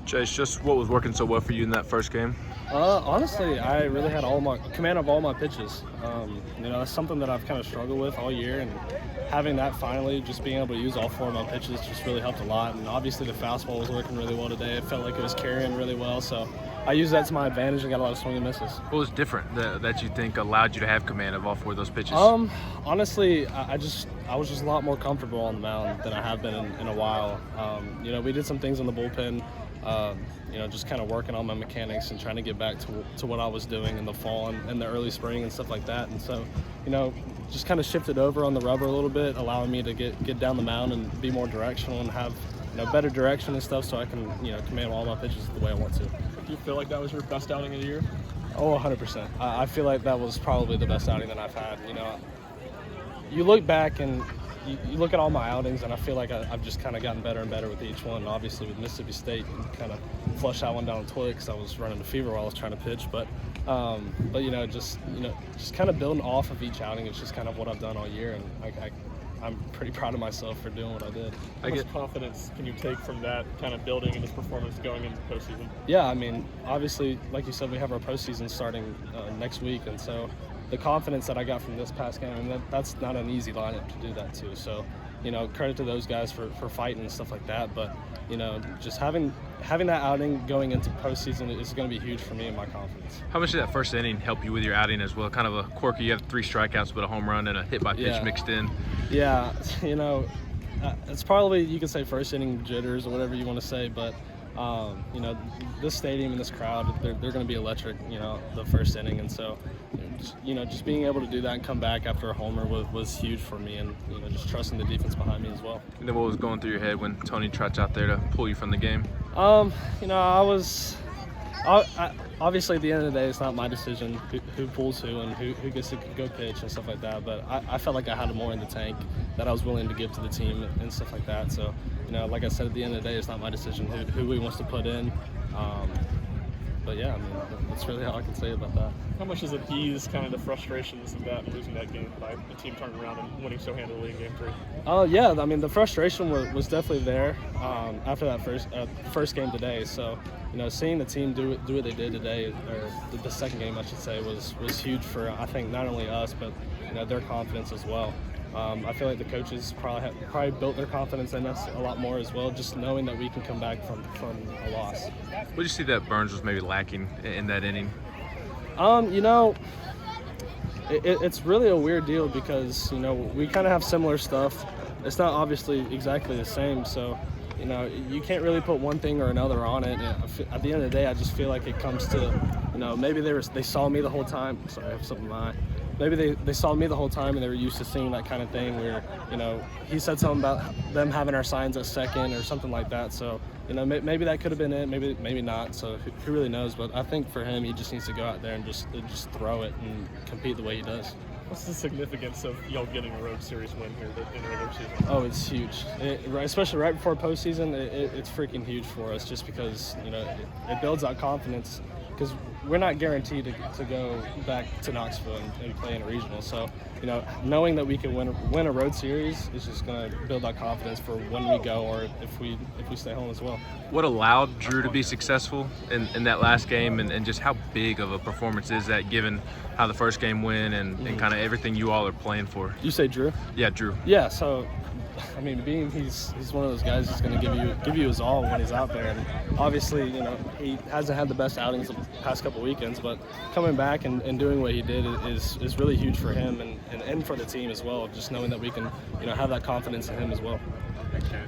Chase, just what was working so well for you in that first game? Honestly, I really had command of all my pitches. That's something that I've kind of struggled with all year, and having that finally, just being able to use all 4 of my pitches just really helped a lot. And obviously the fastball was working really well today. It felt like it was carrying really well, so I used that to my advantage and got a lot of swing and misses. What was different that you think allowed you to have command of all 4 of those pitches? Honestly, I was just a lot more comfortable on the mound than I have been in a while. We did some things in the bullpen. Just kind of working on my mechanics and trying to get back to what I was doing in the fall and the early spring and stuff like that. And so, just kind of shifted over on the rubber a little bit, allowing me to get down the mound and be more directional and have better direction and stuff, so I can command all my pitches the way I want to. Do you feel like that was your best outing of the year? Oh, 100%. I feel like that was probably the best outing that I've had. You look back and you look at all my outings, and I feel like I've just kind of gotten better and better with each one. Obviously, with Mississippi State, kind of flushed that one down the toilet because I was running a fever while I was trying to pitch. But just kind of building off of each outing is just kind of what I've done all year, and I'm pretty proud of myself for doing what I did. How much confidence can you take from that kind of building and this performance going into postseason? Yeah, I mean, obviously, like you said, we have our postseason starting next week, and so the confidence that I got from this past game, and that's not an easy lineup to do that too. So, credit to those guys for fighting and stuff like that. But, just having that outing going into postseason is going to be huge for me and my confidence. How much did that first inning help you with your outing as well? Kind of a quirky, you have 3 strikeouts but a home run and a hit by pitch mixed in. Yeah, it's probably, you could say first inning jitters or whatever you want to say, but this stadium and this crowd, they're going to be electric, the first inning. And so, just being able to do that and come back after a homer was huge for me, and, just trusting the defense behind me as well. And then what was going through your head when Tony trots out there to pull you from the game? Obviously, at the end of the day, it's not my decision who pulls who and who gets to go pitch and stuff like that. But I felt like I had more in the tank that I was willing to give to the team and stuff like that. So, like I said, at the end of the day, it's not my decision who he wants to put in. But yeah, I mean, that's really all I can say about that. How much does it ease kind of the frustrations of that, losing that game by the team turning around and winning so handily in Game 3? Yeah, I mean, the frustration was definitely there after that first game today. So, seeing the team do what they did today, or the second game, I should say, was huge for, I think, not only us, but their confidence as well. I feel like the coaches probably built their confidence in us a lot more as well, just knowing that we can come back from a loss. What did you see that Burns was maybe lacking in that inning? It's really a weird deal because, we kind of have similar stuff. It's not obviously exactly the same, so, you can't really put one thing or another on it. At the end of the day, I just feel like it comes to, maybe they saw me the whole time. Sorry, I have something in my eye. Maybe they saw me the whole time and they were used to seeing that kind of thing where, he said something about them having our signs at second or something like that. So, maybe that could have been it, maybe not. So who really knows? But I think for him, he just needs to go out there and just throw it and compete the way he does. What's the significance of y'all getting a road series win here in the regular season? Oh, it's huge. Especially right before postseason, it's freaking huge for us just because, it builds that confidence. Because we're not guaranteed to go back to Knoxville and play in a regional. So, knowing that we can win a road series is just going to build that confidence for when we go or if we stay home as well. What allowed Drew to be successful in that last game, and just how big of a performance is that given how the first game went and kind of everything you all are playing for? You say Drew? Yeah, Drew. Yeah, so I mean, he's one of those guys that's going to give you his all when he's out there. And obviously, he hasn't had the best outings the past couple weekends, but coming back and doing what he did is really huge for him and for the team as well. Just knowing that we can, have that confidence in him as well. Okay.